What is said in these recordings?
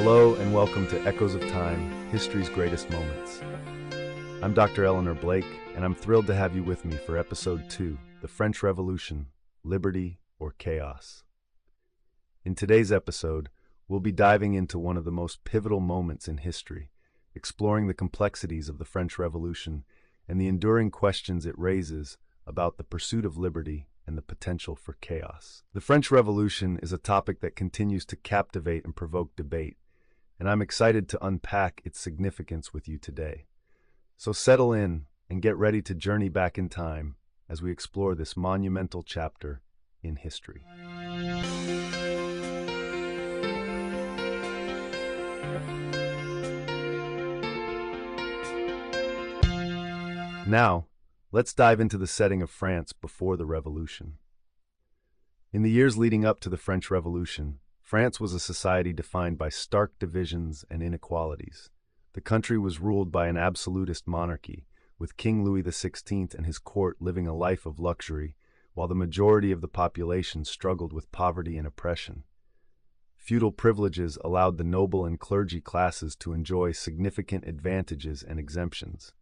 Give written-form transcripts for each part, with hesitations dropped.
Hello and welcome to Echoes of Time, History's Greatest Moments. I'm Dr. Eleanor Blake, and I'm thrilled to have you with me for Episode 2, The French Revolution, Liberty or Chaos. In today's episode, we'll be diving into one of the most pivotal moments in history, exploring the complexities of the French Revolution and the enduring questions it raises about the pursuit of liberty and the potential for chaos. The French Revolution is a topic that continues to captivate and provoke debate, and I'm excited to unpack its significance with you today. So settle in and get ready to journey back in time as we explore this monumental chapter in history. Now, let's dive into the setting of France before the Revolution. In the years leading up to the French Revolution, France was a society defined by stark divisions and inequalities. The country was ruled by an absolutist monarchy, with King Louis XVI and his court living a life of luxury, while the majority of the population struggled with poverty and oppression. Feudal privileges allowed the noble and clergy classes to enjoy significant advantages and exemptions,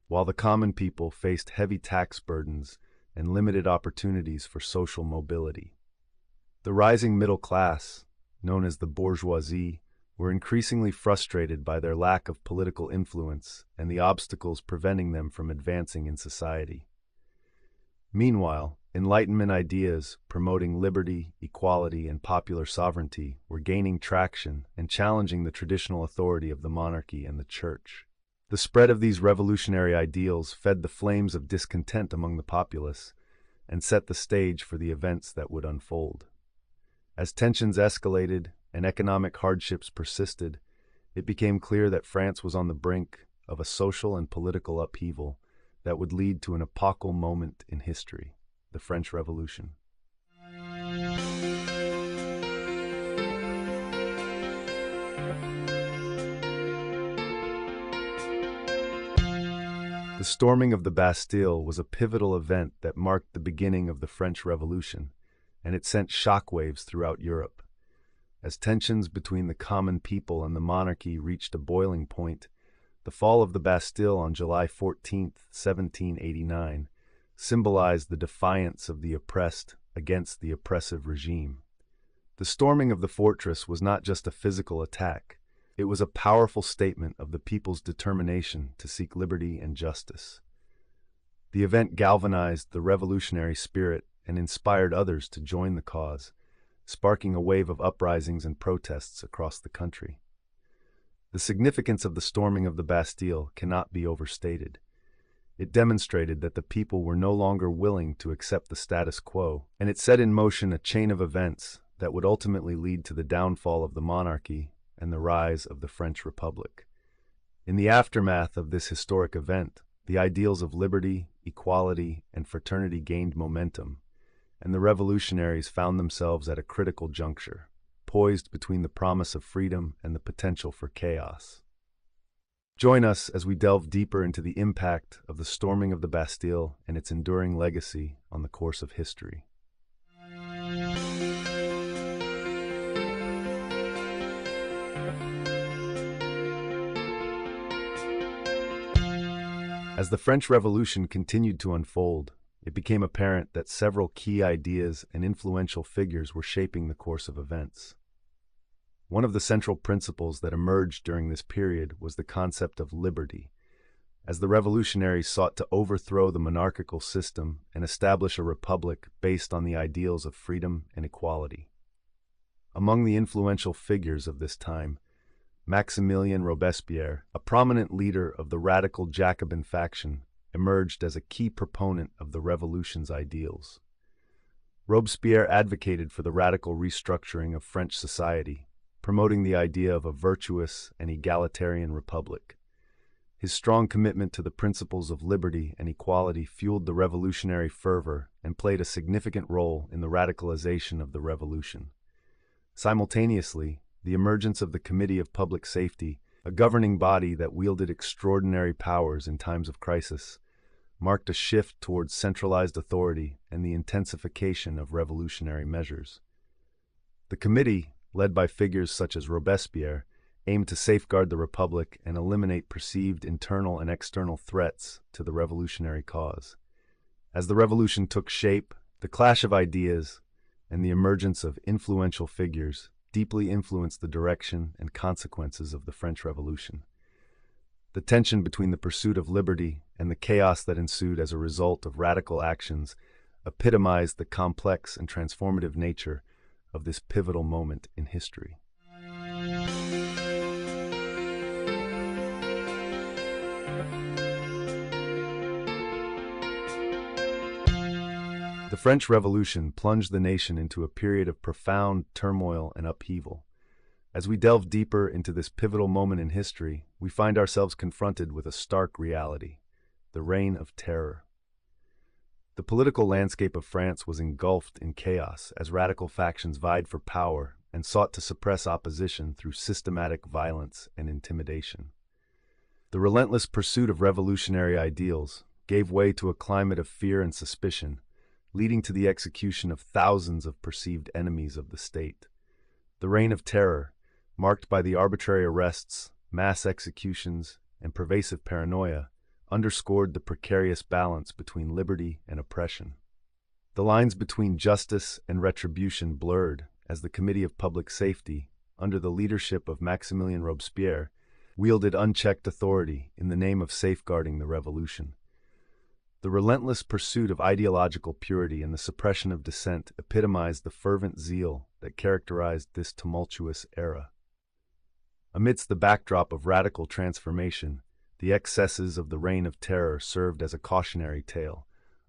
while the common people faced heavy tax burdens and limited opportunities for social mobility. The rising middle class, known as the bourgeoisie, were increasingly frustrated by their lack of political influence and the obstacles preventing them from advancing in society. Meanwhile, Enlightenment ideas promoting liberty, equality, and popular sovereignty were gaining traction and challenging the traditional authority of the monarchy and the church. The spread of these revolutionary ideals fed the flames of discontent among the populace and set the stage for the events that would unfold. As tensions escalated and economic hardships persisted, it became clear that France was on the brink of a social and political upheaval that would lead to an epochal moment in history, the French Revolution. The storming of the Bastille was a pivotal event that marked the beginning of the French Revolution, and it sent shockwaves throughout Europe. As tensions between the common people and the monarchy reached a boiling point, the fall of the Bastille on July 14, 1789, symbolized the defiance of the oppressed against the oppressive regime. The storming of the fortress was not just a physical attack. It was a powerful statement of the people's determination to seek liberty and justice. The event galvanized the revolutionary spirit and inspired others to join the cause, sparking a wave of uprisings and protests across the country. The significance of the storming of the Bastille cannot be overstated. It demonstrated that the people were no longer willing to accept the status quo, and it set in motion a chain of events that would ultimately lead to the downfall of the monarchy and the rise of the French Republic. In the aftermath of this historic event, the ideals of liberty, equality, and fraternity gained momentum, and the revolutionaries found themselves at a critical juncture, poised between the promise of freedom and the potential for chaos. Join us as we delve deeper into the impact of the storming of the Bastille and its enduring legacy on the course of history. As the French Revolution continued to unfold, it became apparent that several key ideas and influential figures were shaping the course of events. One of the central principles that emerged during this period was the concept of liberty, as the revolutionaries sought to overthrow the monarchical system and establish a republic based on the ideals of freedom and equality. Among the influential figures of this time, Maximilien Robespierre, a prominent leader of the radical Jacobin faction, emerged as a key proponent of the revolution's ideals. Robespierre advocated for the radical restructuring of French society, promoting the idea of a virtuous and egalitarian republic. His strong commitment to the principles of liberty and equality fueled the revolutionary fervor and played a significant role in the radicalization of the revolution. Simultaneously, the emergence of the Committee of Public Safety, a governing body that wielded extraordinary powers in times of crisis, marked a shift towards centralized authority and the intensification of revolutionary measures. The committee, led by figures such as Robespierre, aimed to safeguard the Republic and eliminate perceived internal and external threats to the revolutionary cause. As the revolution took shape, the clash of ideas and the emergence of influential figures deeply influenced the direction and consequences of the French Revolution. The tension between the pursuit of liberty and the chaos that ensued as a result of radical actions epitomized the complex and transformative nature of this pivotal moment in history. The French Revolution plunged the nation into a period of profound turmoil and upheaval. As we delve deeper into this pivotal moment in history, we find ourselves confronted with a stark reality: the Reign of Terror. The political landscape of France was engulfed in chaos as radical factions vied for power and sought to suppress opposition through systematic violence and intimidation. The relentless pursuit of revolutionary ideals gave way to a climate of fear and suspicion, leading to the execution of thousands of perceived enemies of the state. The Reign of Terror, marked by the arbitrary arrests, mass executions, and pervasive paranoia, underscored the precarious balance between liberty and oppression. The lines between justice and retribution blurred as the Committee of Public Safety, under the leadership of Maximilien Robespierre, wielded unchecked authority in the name of safeguarding the revolution. The relentless pursuit of ideological purity and the suppression of dissent epitomized the fervent zeal that characterized this tumultuous era. Amidst the backdrop of radical transformation, the excesses of the Reign of Terror served as a cautionary tale,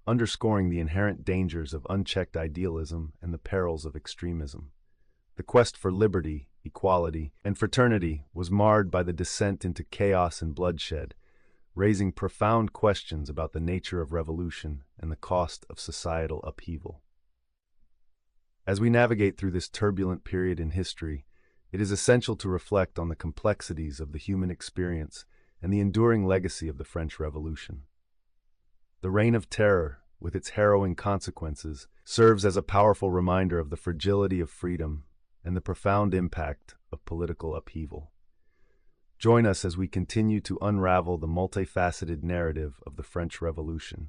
underscoring the inherent dangers of unchecked idealism and the perils of extremism. The quest for liberty, equality, and fraternity was marred by the descent into chaos and bloodshed, raising profound questions about the nature of revolution and the cost of societal upheaval. As we navigate through this turbulent period in history, it is essential to reflect on the complexities of the human experience and the enduring legacy of the French Revolution. The Reign of Terror, with its harrowing consequences, serves as a powerful reminder of the fragility of freedom and the profound impact of political upheaval. Join us as we continue to unravel the multifaceted narrative of the French Revolution,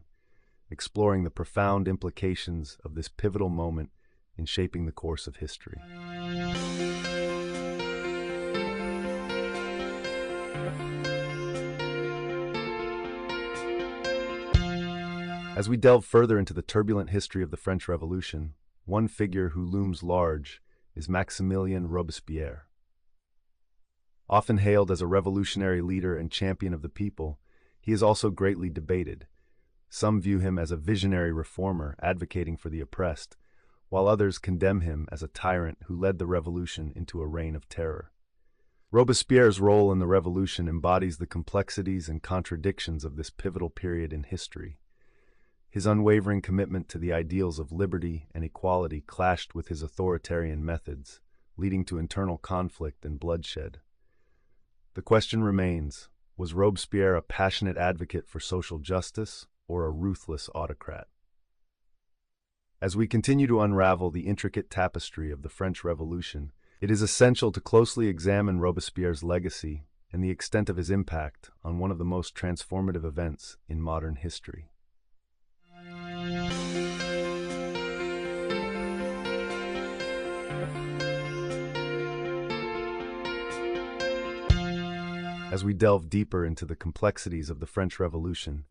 exploring the profound implications of this pivotal moment in shaping the course of history. As we delve further into the turbulent history of the French Revolution, one figure who looms large is Maximilien Robespierre. Often hailed as a revolutionary leader and champion of the people, he is also greatly debated. Some view him as a visionary reformer advocating for the oppressed, while others condemn him as a tyrant who led the revolution into a reign of terror. Robespierre's role in the revolution embodies the complexities and contradictions of this pivotal period in history. His unwavering commitment to the ideals of liberty and equality clashed with his authoritarian methods, leading to internal conflict and bloodshed. The question remains, was Robespierre a passionate advocate for social justice or a ruthless autocrat? As we continue to unravel the intricate tapestry of the French Revolution, it is essential to closely examine Robespierre's legacy and the extent of his impact on one of the most transformative events in modern history. As we delve deeper into the complexities of the French Revolution,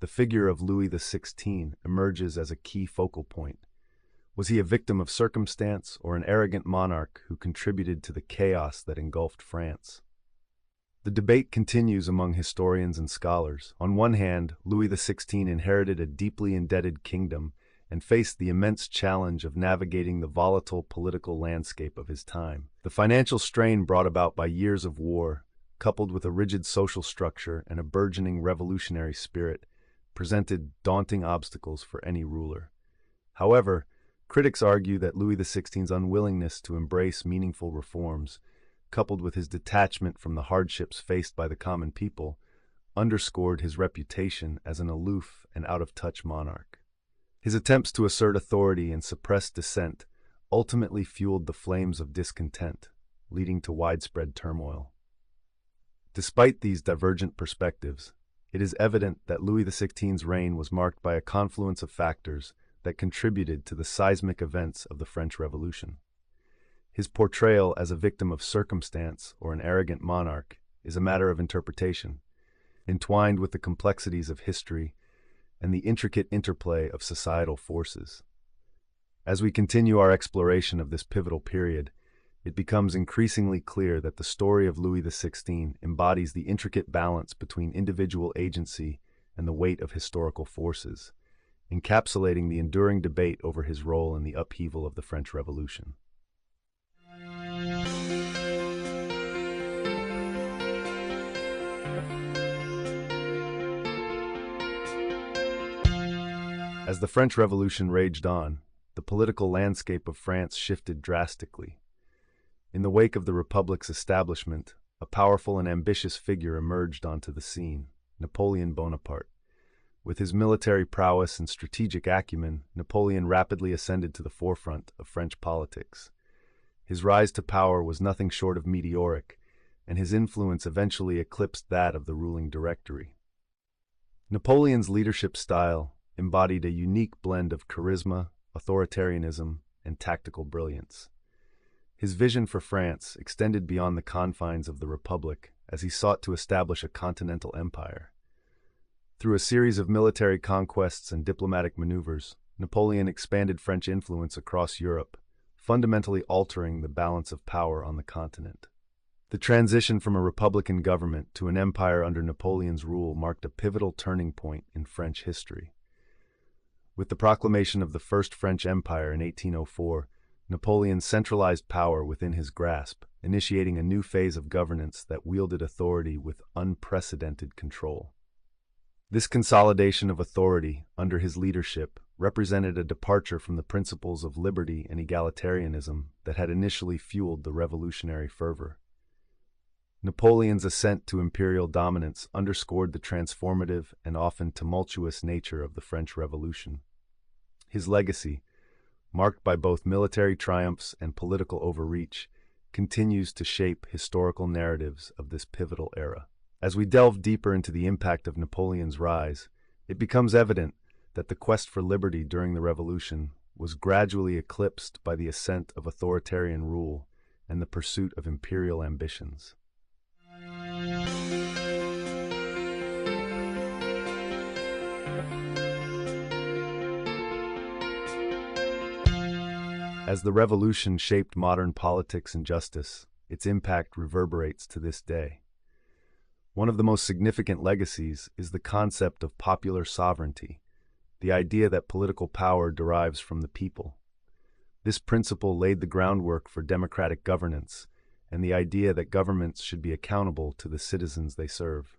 the figure of Louis XVI emerges as a key focal point. Was he a victim of circumstance or an arrogant monarch who contributed to the chaos that engulfed France? The debate continues among historians and scholars. On one hand, Louis XVI inherited a deeply indebted kingdom and faced the immense challenge of navigating the volatile political landscape of his time. The financial strain brought about by years of war, coupled with a rigid social structure and a burgeoning revolutionary spirit, presented daunting obstacles for any ruler. However, critics argue that Louis XVI's unwillingness to embrace meaningful reforms, coupled with his detachment from the hardships faced by the common people, underscored his reputation as an aloof and out-of-touch monarch. His attempts to assert authority and suppress dissent ultimately fueled the flames of discontent, leading to widespread turmoil. Despite these divergent perspectives, it is evident that Louis XVI's reign was marked by a confluence of factors that contributed to the seismic events of the French Revolution. His portrayal as a victim of circumstance or an arrogant monarch is a matter of interpretation, entwined with the complexities of history and the intricate interplay of societal forces. As we continue our exploration of this pivotal period, it becomes increasingly clear that the story of Louis XVI embodies the intricate balance between individual agency and the weight of historical forces, encapsulating the enduring debate over his role in the upheaval of the French Revolution. As the French Revolution raged on, the political landscape of France shifted drastically. In the wake of the Republic's establishment, a powerful and ambitious figure emerged onto the scene, Napoleon Bonaparte. With his military prowess and strategic acumen, Napoleon rapidly ascended to the forefront of French politics. His rise to power was nothing short of meteoric, and his influence eventually eclipsed that of the ruling Directory. Napoleon's leadership style embodied a unique blend of charisma, authoritarianism, and tactical brilliance. His vision for France extended beyond the confines of the Republic as he sought to establish a continental empire. Through a series of military conquests and diplomatic maneuvers, Napoleon expanded French influence across Europe, fundamentally altering the balance of power on the continent. The transition from a republican government to an empire under Napoleon's rule marked a pivotal turning point in French history. With the proclamation of the First French Empire in 1804, Napoleon centralized power within his grasp, initiating a new phase of governance that wielded authority with unprecedented control. This consolidation of authority under his leadership represented a departure from the principles of liberty and egalitarianism that had initially fueled the revolutionary fervor. Napoleon's ascent to imperial dominance underscored the transformative and often tumultuous nature of the French Revolution. His legacy, marked by both military triumphs and political overreach, continues to shape historical narratives of this pivotal era. As we delve deeper into the impact of Napoleon's rise, it becomes evident that the quest for liberty during the Revolution was gradually eclipsed by the ascent of authoritarian rule and the pursuit of imperial ambitions. As the revolution shaped modern politics and justice, its impact reverberates to this day. One of the most significant legacies is the concept of popular sovereignty, the idea that political power derives from the people. This principle laid the groundwork for democratic governance and the idea that governments should be accountable to the citizens they serve.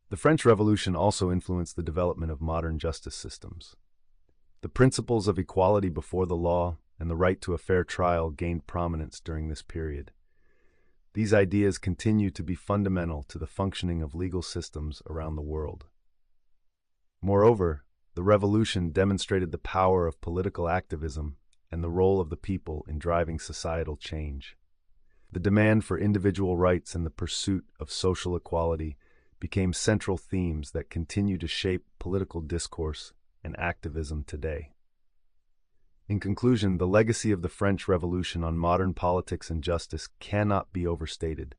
The French Revolution also influenced the development of modern justice systems. The principles of equality before the law and the right to a fair trial gained prominence during this period. These ideas continue to be fundamental to the functioning of legal systems around the world. Moreover, the revolution demonstrated the power of political activism and the role of the people in driving societal change. The demand for individual rights and the pursuit of social equality became central themes that continue to shape political discourse and activism today. In conclusion, the legacy of the French Revolution on modern politics and justice cannot be overstated.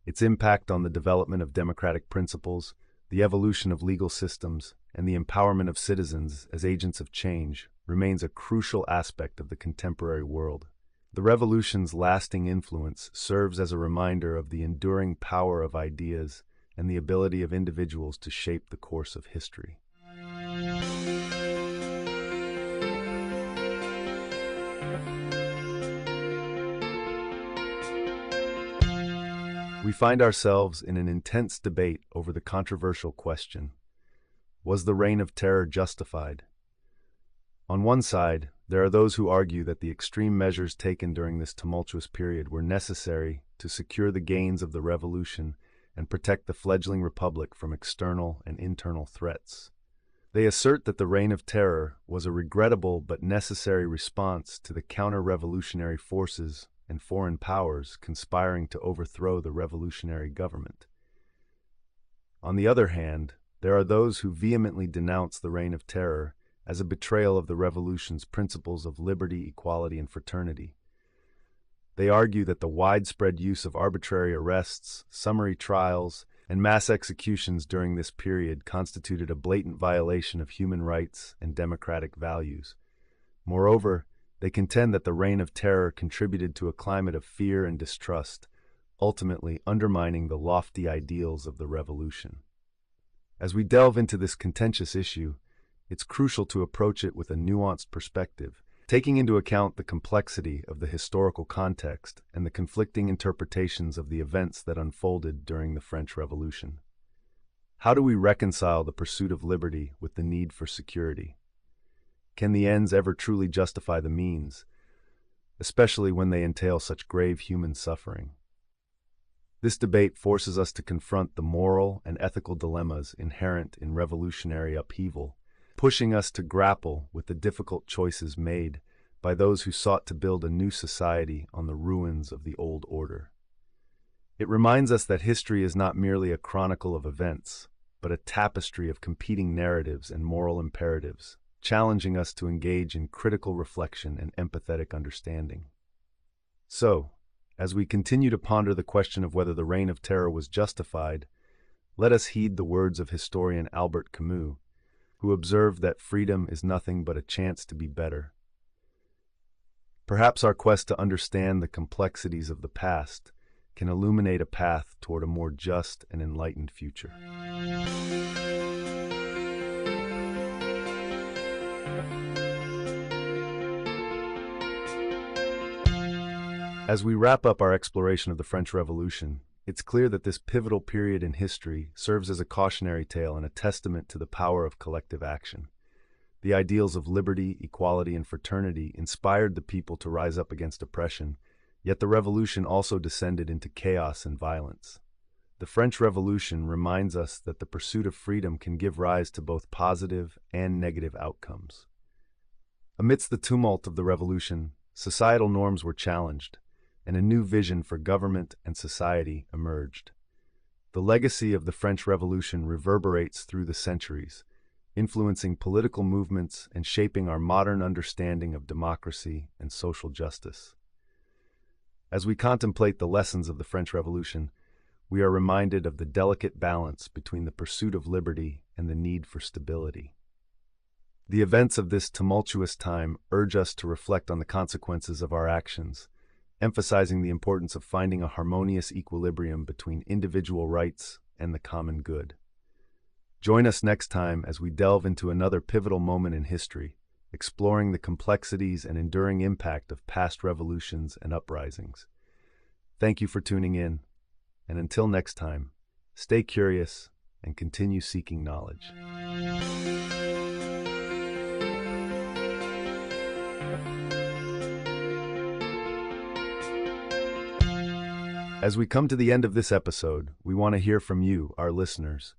Its impact on the development of democratic principles, the evolution of legal systems, and the empowerment of citizens as agents of change remains a crucial aspect of the contemporary world. The revolution's lasting influence serves as a reminder of the enduring power of ideas and the ability of individuals to shape the course of history. We find ourselves in an intense debate over the controversial question: was the Reign of Terror justified? On one side, there are those who argue that the extreme measures taken during this tumultuous period were necessary to secure the gains of the revolution and protect the fledgling republic from external and internal threats. They assert that the Reign of Terror was a regrettable but necessary response to the counter-revolutionary forces and foreign powers conspiring to overthrow the revolutionary government. On the other hand, there are those who vehemently denounce the Reign of Terror as a betrayal of the revolution's principles of liberty, equality, and fraternity. They argue that the widespread use of arbitrary arrests, summary trials, and mass executions during this period constituted a blatant violation of human rights and democratic values. Moreover, they contend that the Reign of Terror contributed to a climate of fear and distrust, ultimately undermining the lofty ideals of the revolution. As we delve into this contentious issue, it's crucial to approach it with a nuanced perspective, taking into account the complexity of the historical context and the conflicting interpretations of the events that unfolded during the French Revolution. How do we reconcile the pursuit of liberty with the need for security? Can the ends ever truly justify the means, especially when they entail such grave human suffering? This debate forces us to confront the moral and ethical dilemmas inherent in revolutionary upheaval, pushing us to grapple with the difficult choices made by those who sought to build a new society on the ruins of the old order. It reminds us that history is not merely a chronicle of events, but a tapestry of competing narratives and moral imperatives, challenging us to engage in critical reflection and empathetic understanding. So, as we continue to ponder the question of whether the Reign of Terror was justified, let us heed the words of historian Albert Camus, who observed that freedom is nothing but a chance to be better. Perhaps our quest to understand the complexities of the past can illuminate a path toward a more just and enlightened future. As we wrap up our exploration of the French Revolution, it's clear that this pivotal period in history serves as a cautionary tale and a testament to the power of collective action. The ideals of liberty, equality, and fraternity inspired the people to rise up against oppression, yet the revolution also descended into chaos and violence. The French Revolution reminds us that the pursuit of freedom can give rise to both positive and negative outcomes. Amidst the tumult of the revolution, societal norms were challenged, and a new vision for government and society emerged. The legacy of the French Revolution reverberates through the centuries, influencing political movements and shaping our modern understanding of democracy and social justice. As we contemplate the lessons of the French Revolution, we are reminded of the delicate balance between the pursuit of liberty and the need for stability. The events of this tumultuous time urge us to reflect on the consequences of our actions, emphasizing the importance of finding a harmonious equilibrium between individual rights and the common good. Join us next time as we delve into another pivotal moment in history, exploring the complexities and enduring impact of past revolutions and uprisings. Thank you for tuning in, and until next time, stay curious and continue seeking knowledge. As we come to the end of this episode, we want to hear from you, our listeners.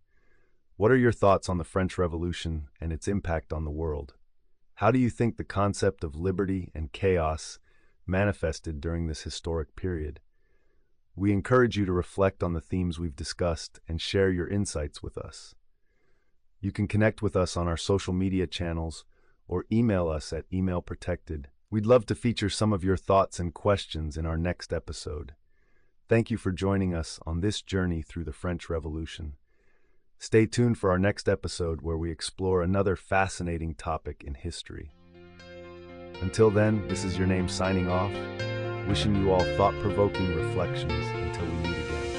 What are your thoughts on the French Revolution and its impact on the world? How do you think the concept of liberty and chaos manifested during this historic period? We encourage you to reflect on the themes we've discussed and share your insights with us. You can connect with us on our social media channels or email us at emailprotected. We'd love to feature some of your thoughts and questions in our next episode. Thank you for joining us on this journey through the French Revolution. Stay tuned for our next episode where we explore another fascinating topic in history. Until then, this is your name signing off, wishing you all thought-provoking reflections until we meet again.